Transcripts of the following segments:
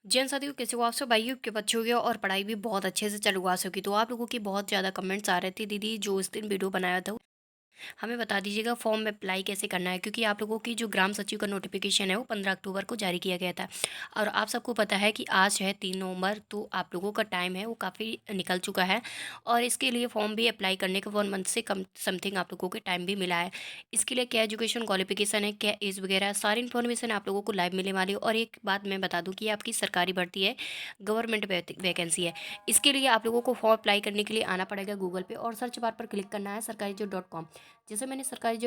जैन साथियों, कैसे हो आप सब? भाइयों के बच्चे हो गए और पढ़ाई भी बहुत अच्छे से चालू आ सकी। तो आप लोगों की बहुत ज़्यादा कमेंट्स आ रहे थे, दीदी जो उस दिन वीडियो बनाया था हमें बता दीजिएगा फॉर्म में अप्लाई कैसे करना है, क्योंकि आप लोगों की जो ग्राम सचिव का नोटिफिकेशन है वो 15 अक्टूबर को जारी किया गया था। और आप सबको पता है कि आज है 3 नवंबर, तो आप लोगों का टाइम है वो काफ़ी निकल चुका है। और इसके लिए फॉर्म भी अप्लाई करने का 1 मंथ से कम समथिंग आप लोगों को टाइम भी मिला है। इसके लिए क्या एजुकेशन क्वालिफिकेशन है, क्या एज वगैरह सारी इन्फॉर्मेशन आप लोगों को लाइव मिलने वाली है। और एक बात मैं बता दूं कि ये आपकी सरकारी भर्ती है, गवर्नमेंट वैकेंसी है। इसके लिए आप लोगों को फॉर्म अप्लाई करने के लिए आना पड़ेगा गूगल पे और सर्च बार पर क्लिक करना है सरकारी जैसे मैंने सरकारी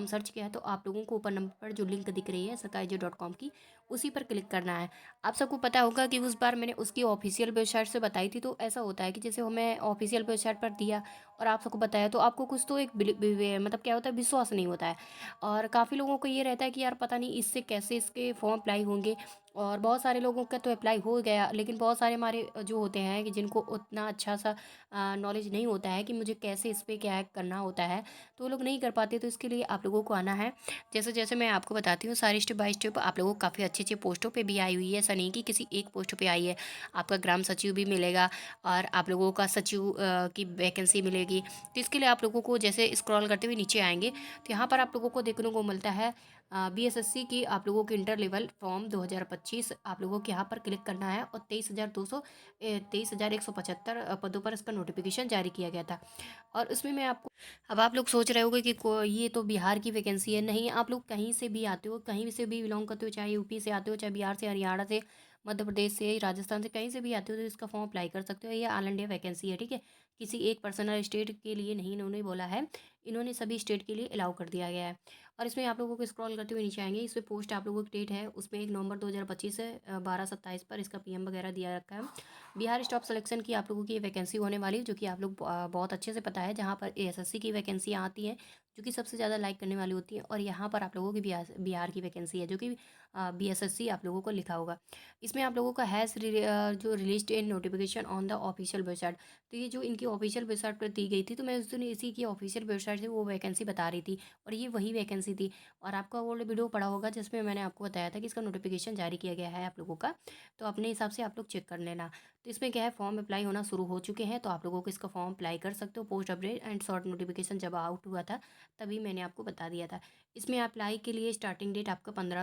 सर्च किया है, तो आप लोगों को ऊपर नंबर पर जो लिंक दिख रही है सरकारी की, उसी पर क्लिक करना है। आप सबको पता होगा कि उस बार मैंने उसकी ऑफिशियल वेबसाइट से बताई थी। तो ऐसा होता है कि जैसे मैं ऑफिशियल वेबसाइट पर दिया और आप सबको बताया, तो आपको कुछ तो एक मतलब क्या होता है, विश्वास नहीं होता है। और काफ़ी लोगों को ये रहता है कि यार पता नहीं इससे कैसे इसके फॉर्म अप्लाई होंगे। और बहुत सारे लोगों का तो अप्लाई हो गया, लेकिन बहुत सारे हमारे जो होते हैं कि जिनको उतना अच्छा सा नॉलेज नहीं होता है कि मुझे कैसे इस पर क्या करना होता है, तो वो लोग नहीं कर पाते। तो इसके लिए आप लोगों को आना है। जैसे जैसे मैं आपको बताती हूँ सारी स्टेप बाय स्टेप, आप लोगों को काफ़ी अच्छी अच्छी पोस्टों पे भी आई हुई है, ऐसा नहीं कि किसी एक पोस्ट पे आई है। आपका ग्राम सचिव भी मिलेगा और आप लोगों का सचिव की वैकेंसी मिलेगी। तो इसके लिए आप लोगों को जैसे स्क्रॉल करते हुए नीचे आएंगे, तो यहाँ पर आप लोगों को देखने को मिलता है बीएसएससी की आप लोगों के इंटर लेवल फॉर्म 2025। आप लोगों को यहाँ पर क्लिक करना है और 23,175 पदों पर इसका नोटिफिकेशन जारी किया गया था। और उसमें मैं आपको, अब आप लोग सोच रहे होंगे कि ये तो बिहार की वैकेंसी है। नहीं, आप लोग कहीं से भी आते हो, कहीं से भी बिलोंग करते हो, चाहे यूपी से आते हो, चाहे बिहार से, हरियाणा से, मध्य प्रदेश से, राजस्थान से, कहीं से भी आते हो तो इसका फॉर्म अप्लाई कर सकते हो। ये ऑल इंडिया वैकेंसी है, ठीक है। किसी एक पर्सनल स्टेट के लिए नहीं इन्होंने बोला है, इन्होंने सभी स्टेट के लिए अलाउ कर दिया गया है। और इसमें आप लोगों को स्क्रॉल करते हुए नीचे आएंगे, इसमें पोस्ट आप लोगों की डेट है, उसमें 1 नवंबर 2025 है, 12/27 पर इसका पीएम वगैरह दिया रखा है। बिहार स्टाफ सिलेक्शन की आप लोगों की ये वैकेंसी होने वाली है, जो कि आप लोग बहुत अच्छे से पता है, जहाँ पर एएसएससी की वैकेंसियाँ आती हैं जो कि सबसे ज़्यादा लाइक करने वाली होती है। और यहाँ पर आप लोगों की बिहार की वैकेंसी है, जो कि बीएसएससी आप लोगों को लिखा होगा। इसमें आप लोगों का जो release in notification on the official website. तो ये जो इनकी ऑफिशियल वेबसाइट पर दी गई थी, तो मैं उस दिन इसी की ऑफिशियल वेबसाइट से वो वैकेंसी बता रही थी, और ये वही वैकेंसी थी। और आपका ओल्ड वीडियो पड़ा होगा जिसमें मैंने आपको बताया था कि इसका नोटिफिकेशन जारी किया गया है आप लोगों का। तो अपने हिसाब से आप लोग चेक कर लेना। तो इसमें क्या है, फॉर्म अप्लाई होना शुरू हो चुके हैं, तो आप लोगों को इसका फॉर्म अप्लाई कर सकते हो। Post update and short notification जब आउट हुआ था, तभी मैंने आपको बता दिया था। इसमें अप्लाई के लिए स्टार्टिंग डेट आपका 15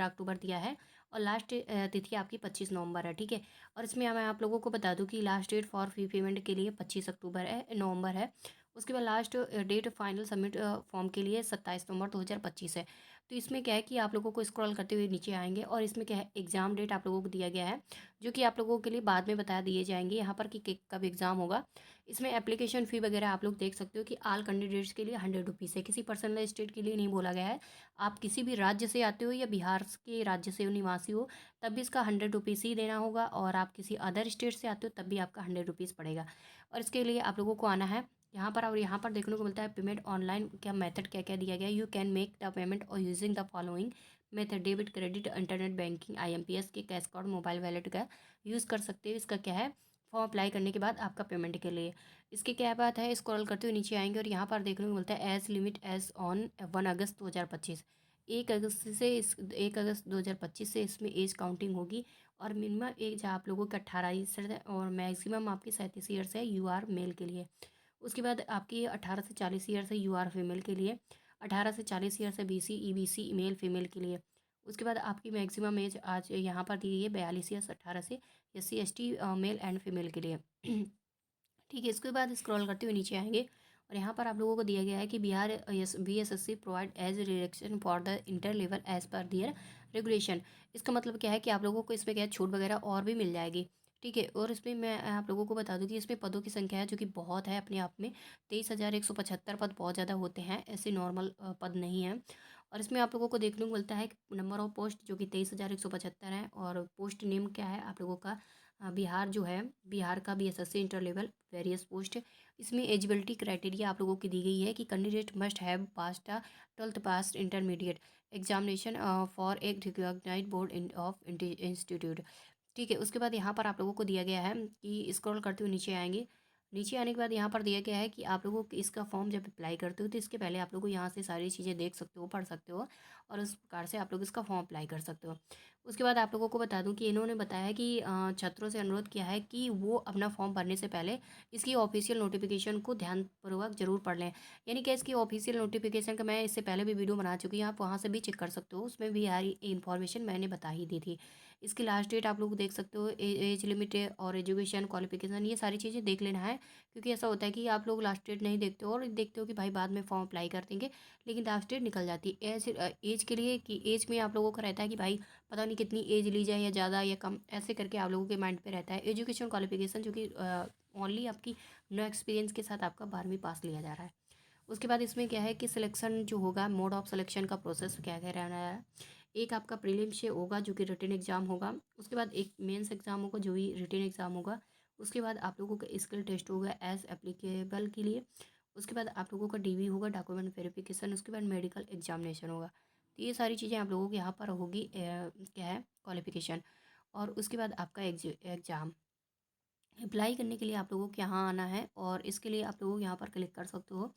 अक्टूबर दिया है, और लास्ट तिथि आपकी 25 नवंबर है, ठीक है। और इसमें मैं आप लोगों को बता दूं कि last date for fee payment के लिए 25 नवंबर है। उसके बाद last date final submit form के लिए 27 नवंबर 2025 है। तो इसमें क्या है कि आप लोगों को स्क्रॉल करते हुए नीचे आएंगे, और इसमें क्या है, एग्ज़ाम डेट आप लोगों को दिया गया है, जो कि आप लोगों के लिए बाद में बता दिए जाएंगे यहाँ पर कि कब एग्ज़ाम होगा। इसमें एप्लीकेशन फ़ी वगैरह आप लोग देख सकते हो कि आल कैंडिडेट्स के लिए 100 रुपीज़ है, किसी पर्सनल स्टेट के लिए नहीं बोला गया है। आप किसी भी राज्य से आते हो या बिहार के राज्य से निवासी हो, तब भी इसका 100 रुपीज़ ही देना होगा। और आप किसी अदर स्टेट से आते हो तब भी आपका 100 रुपीज़ पड़ेगा। और इसके लिए आप लोगों को आना है यहाँ पर। और यहाँ पर देखने को मिलता है पेमेंट ऑनलाइन क्या मेथड क्या क्या दिया गया है। You can make the payment और using the following method: debit, credit, internet banking, IMPS के कैश कार्ड, मोबाइल वैलेट का यूज़ कर सकते हो। इसका क्या है, फॉर्म अप्लाई करने के बाद आपका पेमेंट के लिए। इसकी क्या बात है, स्क्रॉल करते हुए नीचे आएंगे और यहाँ पर देखने को मिलता है एज लिमिट एज ऑन 1 अगस्त 2025। 1 अगस्त 2025 से इसमें एज काउंटिंग होगी। और मिनिमम एज आप लोगों का 18 ईयर्स है, और मैक्सिमम आपकी 37 ईयर्स है यू आर मेल के लिए। उसके बाद आपकी 18 से 40 ईयर्स है यू आर फीमेल के लिए। 18 से 40 ईयर्स है बीसी ईबीसी मेल फीमेल के लिए। उसके बाद आपकी मैक्सिमम एज आज यहाँ पर दी गई है 42 ईयर्स 18 से SC ST male and female के लिए। ठीक है। इसके बाद स्क्रॉल करते हुए नीचे आएंगे, और यहाँ पर आप लोगों को दिया गया है कि Bihar BSSC provide age relaxation for the inter level as per their regulation. इसका मतलब क्या है कि आप लोगों को इसमें क्या है, छूट वगैरह और भी मिल जाएगी, ठीक है। और इसमें मैं आप लोगों को बता दूं कि इसमें पदों की संख्या है जो कि बहुत है अपने आप में। 23,175 पद बहुत ज़्यादा होते हैं, ऐसे नॉर्मल पद नहीं हैं। और इसमें आप लोगों को देखने को मिलता है नंबर ऑफ पोस्ट जो कि 23,175 है। और पोस्ट नेम क्या है आप लोगों का, बिहार जो है, बिहार का BSSC inter level various post. इसमें एजिबिलिटी क्राइटेरिया आप लोगों की दी गई है कि candidate must have past 12th pass intermediate examination for एक रिकॉग्नाइज्ड बोर्ड ऑफ इंस्टीट्यूट, ठीक है। उसके बाद यहाँ पर आप लोगों को दिया गया है कि स्क्रॉल करते हुए नीचे आएंगे, नीचे आने के बाद यहाँ पर दिया गया है कि आप लोगों को इसका फॉर्म जब अप्लाई करते हो तो इसके पहले आप लोगों को यहाँ से सारी चीज़ें देख सकते हो, पढ़ सकते हो और उस प्रकार से आप लोग इसका फॉर्म अप्लाई कर सकते हो। उसके बाद आप लोगों को बता दूं कि इन्होंने बताया है कि छात्रों से अनुरोध किया है कि वो अपना फॉर्म भरने से पहले इसकी ऑफिशियल नोटिफिकेशन को ध्यानपूर्वक जरूर पढ़ लें। यानी कि इसकी ऑफिशियल नोटिफिकेशन का मैं इससे पहले भी वीडियो बना चुकी हूँ, आप वहाँ से भी चेक कर सकते हो, उसमें भी यार इन्फॉर्मेशन मैंने बता ही दी थी। इसकी लास्ट डेट आप लोग देख सकते हो, एज लिमिट और एजुकेशन क्वालिफिकेशन, ये सारी चीज़ें देख लेना है। क्योंकि ऐसा होता है कि आप लोग लास्ट डेट नहीं देखते हो और देखते हो कि भाई बाद में फॉर्म अप्लाई कर देंगे, लेकिन लास्ट डेट निकल जाती है। एज के लिए कि एज में आप लोगों का रहता है कि भाई पता नहीं कितनी एज ली जाए, या ज़्यादा या कम, ऐसे करके आप लोगों के माइंड पे रहता है। एजुकेशन क्वालिफिकेशन जो कि ओनली आपकी नो एक्सपीरियंस के साथ आपका 12वीं पास लिया जा रहा है। उसके बाद इसमें क्या है कि सिलेक्शन जो होगा, मोड ऑफ सिलेक्शन का प्रोसेस क्या कह रहा है। एक आपका प्रीलिम्स होगा जो कि रिटन एग्जाम होगा, उसके बाद एक मेंस एग्जाम होगा जो भी रिटन एग्जाम होगा, उसके बाद आप लोगों का स्किल टेस्ट होगा एज एप्लीकेबल के लिए, उसके बाद आप लोगों का डीवी होगा, डॉक्यूमेंट वेरिफिकेशन, उसके बाद मेडिकल एग्जामिनेशन होगा। तो ये सारी चीज़ें आप लोगों के यहाँ पर होगी, क्या है, क्वालिफिकेशन। और उसके बाद आपका एग्ज़ाम अप्लाई करने के लिए आप लोगों को यहाँ आना है और इसके लिए आप लोग यहाँ पर क्लिक कर सकते हो।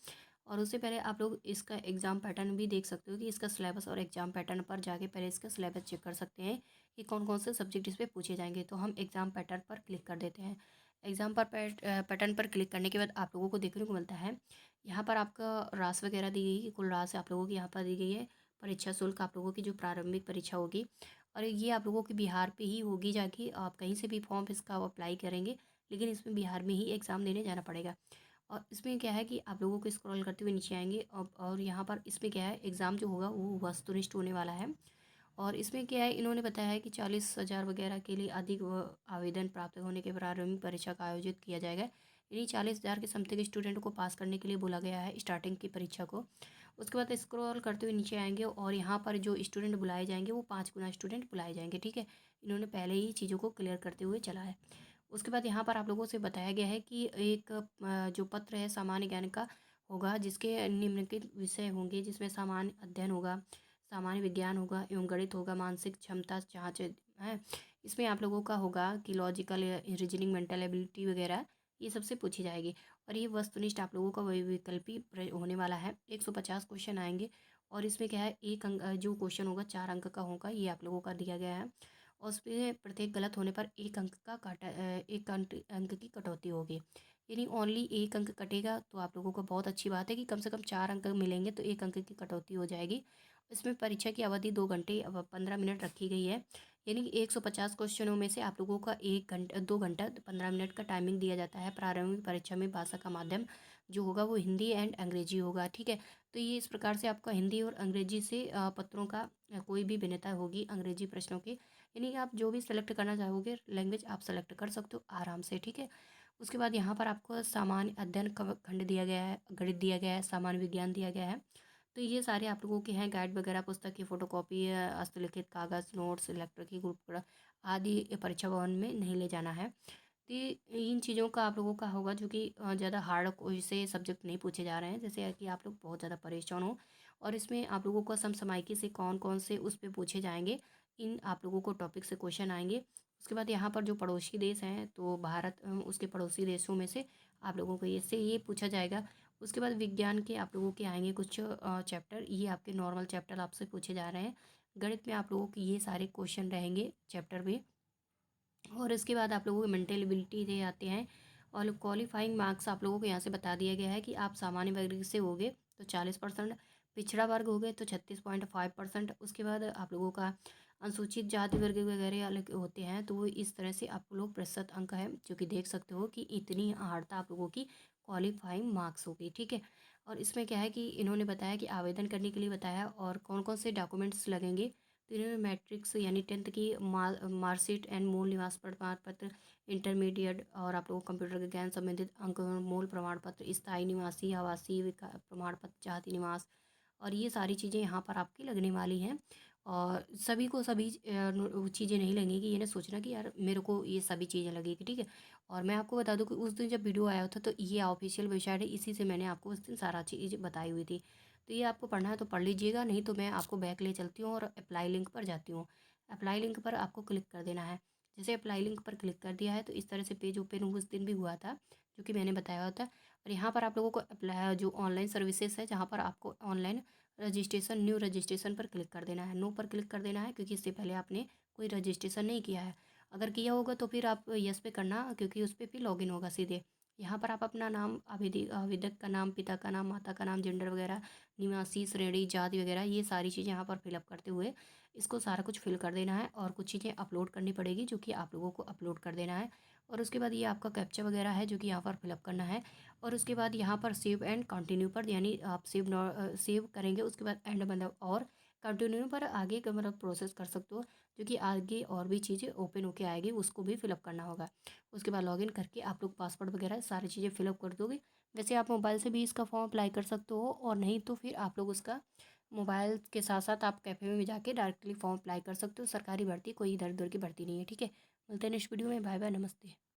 और उससे पहले आप लोग इसका एग्ज़ाम पैटर्न भी देख सकते हो कि इसका सिलेबस, और एग्ज़ाम पैटर्न पर जाके पहले इसका सिलेबस चेक कर सकते हैं कि कौन कौन से सब्जेक्ट इस पर पूछे जाएंगे। तो हम एग्ज़ाम पैटर्न पर क्लिक कर देते हैं। एग्ज़ाम पर पैटर्न पर क्लिक करने के बाद आप लोगों को देखने को मिलता है यहाँ पर आपका रास वगैरह दी गई है, कुल रास आप लोगों की यहाँ पर दी गई है। परीक्षा शुल्क आप लोगों की जो प्रारंभिक परीक्षा होगी, और ये आप लोगों की बिहार पे ही होगी, जाके आप कहीं से भी फॉर्म इसका अप्लाई करेंगे, लेकिन इसमें बिहार में ही एग्ज़ाम देने जाना पड़ेगा। और इसमें क्या है कि आप लोगों को स्क्रॉल करते हुए नीचे आएंगे, और यहाँ पर इसमें क्या है, एग्ज़ाम जो होगा वो वस्तुनिष्ठ होने वाला है। और इसमें क्या है, इन्होंने बताया है कि 40,000 वगैरह के लिए अधिक आवेदन प्राप्त होने के प्रारंभिक परीक्षा का आयोजित किया जाएगा। यानी 40,000 के समथिंग स्टूडेंट को पास करने के लिए बोला गया है स्टार्टिंग की परीक्षा को। उसके बाद स्क्रॉल करते हुए नीचे आएंगे और यहाँ पर जो स्टूडेंट बुलाए जाएंगे वो 5 गुना स्टूडेंट बुलाए जाएंगे, ठीक है। इन्होंने पहले ही चीज़ों को क्लियर करते हुए चला है। उसके बाद यहाँ पर आप लोगों से बताया गया है कि एक जो पत्र है सामान्य ज्ञान का होगा, जिसके निम्नलिखित विषय होंगे, जिसमें सामान्य अध्ययन होगा, सामान्य विज्ञान होगा एवं गणित होगा, मानसिक क्षमता जाँच है। इसमें आप लोगों का होगा कि लॉजिकल रीजनिंग, मेंटल एबिलिटी वगैरह ये सबसे पूछी जाएगी। और ये वस्तुनिष्ठ आप लोगों का वही विकल्पी होने वाला है। 150 क्वेश्चन आएंगे और इसमें क्या है, एक अंक जो क्वेश्चन होगा 4 अंक का होगा, ये आप लोगों का दिया गया है। और उसमें प्रत्येक गलत होने पर एक अंक का एक अंक की कटौती होगी। यानी ओनली एक अंक कटेगा तो आप लोगों को बहुत अच्छी बात है कि कम से कम 4 अंक मिलेंगे तो एक अंक की कटौती हो जाएगी। इसमें परीक्षा की अवधि 2 घंटे 15 मिनट रखी गई है। यानी कि 150 क्वेश्चनों में से आप लोगों का 1 घंटा 2 घंटा 15 मिनट का टाइमिंग दिया जाता है। प्रारंभिक परीक्षा में भाषा का माध्यम जो होगा वो हिंदी एंड अंग्रेजी होगा, ठीक है। तो ये इस प्रकार से आपका हिंदी और अंग्रेजी से पत्रों का कोई भी भिन्नता होगी अंग्रेजी प्रश्नों की। यानी कि आप जो भी सेलेक्ट करना चाहोगे लैंग्वेज आप सेलेक्ट कर सकते हो आराम से, ठीक है। उसके बाद यहाँ पर आपको सामान्य अध्ययन खंड दिया गया है, गणित दिया गया है, सामान्य विज्ञान दिया गया है। तो ये सारे आप लोगों के हैं, गाइड वगैरह, पुस्तक की फ़ोटोकॉपी, हस्तलिखित कागज़, नोट्स, इलेक्ट्रिक की ग्रुप आदि परीक्षा भवन में नहीं ले जाना है। तो इन चीज़ों का आप लोगों का होगा जो कि ज़्यादा हार्ड कोई से सब्जेक्ट नहीं पूछे जा रहे हैं, जैसे कि आप लोग बहुत ज़्यादा परेशान हो। और इसमें आप लोगों को समसामयिकी से कौन कौन से उस पर पूछे जाएंगे, इन आप लोगों को टॉपिक से क्वेश्चन आएंगे। उसके बाद यहाँ पर जो पड़ोसी देश हैं तो भारत उसके पड़ोसी देशों में से आप लोगों को ये पूछा जाएगा। उसके बाद विज्ञान के आप लोगों के आएंगे कुछ चैप्टर, ये आपके नॉर्मल चैप्टर आपसे पूछे जा रहे हैं। गणित में आप लोगों के ये सारे क्वेश्चन रहेंगे चैप्टर में। और इसके बाद आप लोगों के मेंटल एबिलिटी दे आते हैं। और क्वालिफाइंग मार्क्स आप लोगों को यहाँ से बता दिया गया है कि आप सामान्य वर्ग से होगे तो 40%, पिछड़ा वर्ग हो गए तो 36.5%। उसके बाद आप लोगों का अनुसूचित जाति वर्ग वगैरह अलग होते हैं, तो वो इस तरह से आप लोग प्रतिशत अंक है, जो कि देख सकते हो कि इतनी हार्डता आप लोगों की क्वालिफाइंग मार्क्स होगी, ठीक है। और इसमें क्या है कि इन्होंने बताया कि आवेदन करने के लिए बताया और कौन कौन से डॉक्यूमेंट्स लगेंगे। तो इन्होंने मैट्रिक्स यानी 10th की मार्कशीट एंड मूल निवास प्रमाण पत्र, इंटरमीडिएट और आप लोगों को कंप्यूटर के ज्ञान संबंधित अंक, मूल प्रमाण पत्र, स्थायी निवासी आवासीय प्रमाण पत्र, जाति निवास, और ये सारी चीज़ें यहाँ पर आपकी लगने वाली हैं। और सभी को सभी चीज़ें नहीं लगेंगी, ये ना सोचना कि यार मेरे को ये सभी चीज़ें लगेगी, ठीक है। और मैं आपको बता दूं कि उस दिन जब वीडियो आया था तो ये ऑफिशियल वेबसाइट है, इसी से मैंने आपको उस दिन सारा चीज़ बताई हुई थी। तो ये आपको पढ़ना है तो पढ़ लीजिएगा, नहीं तो मैं आपको बैक ले चलती हूँ और अप्लाई लिंक पर जाती हूँ। अप्लाई लिंक पर आपको क्लिक कर देना है। जैसे अप्लाई लिंक पर क्लिक कर दिया है तो इस तरह से पेज ओपन उस दिन भी हुआ था जो कि मैंने बताया होता। और यहाँ पर आप लोगों को अप्लाई जो ऑनलाइन सर्विसेज है जहाँ पर आपको ऑनलाइन रजिस्ट्रेशन न्यू रजिस्ट्रेशन पर क्लिक कर देना है, नो पर क्लिक कर देना है क्योंकि इससे पहले आपने कोई रजिस्ट्रेशन नहीं किया है। अगर किया होगा तो फिर आप यस पे करना क्योंकि उस पर फिर लॉगिन होगा सीधे। यहाँ पर आप अपना नाम, आवेदक का नाम, पिता का नाम, माता का नाम, जेंडर वगैरह, निवासी श्रेणी, जाति वगैरह ये सारी चीज़ें यहाँ पर फिलअप करते हुए इसको सारा कुछ फिल कर देना है। और कुछ चीज़ें अपलोड करनी पड़ेगी जो कि आप लोगों को अपलोड कर देना है। और उसके बाद ये आपका कैप्चा वगैरह है जो कि यहाँ पर फिलअप करना है। और उसके बाद यहाँ पर सेव एंड कंटिन्यू पर, यानी आप सेव करेंगे उसके बाद एंड मतलब और कंटिन्यू पर आगे का मतलब प्रोसेस कर सकते हो जो कि आगे और भी चीज़ें ओपन होके आएगी उसको भी फिलअप करना होगा। उसके बाद लॉगिन करके आप लोग पासवर्ड वगैरह सारी चीज़ें फिलअप कर दोगे। वैसे आप मोबाइल से भी इसका फॉर्म अप्लाई कर सकते हो और नहीं तो फिर आप लोग उसका मोबाइल के साथ साथ आप कैफ़े में भी जाके डायरेक्टली फॉर्म अप्लाई कर सकते हो। सरकारी भर्ती कोई इधर उधर की भर्ती नहीं है, ठीक है। मिलते हैं नेक्स्ट वीडियो में। बाय बाय, नमस्ते।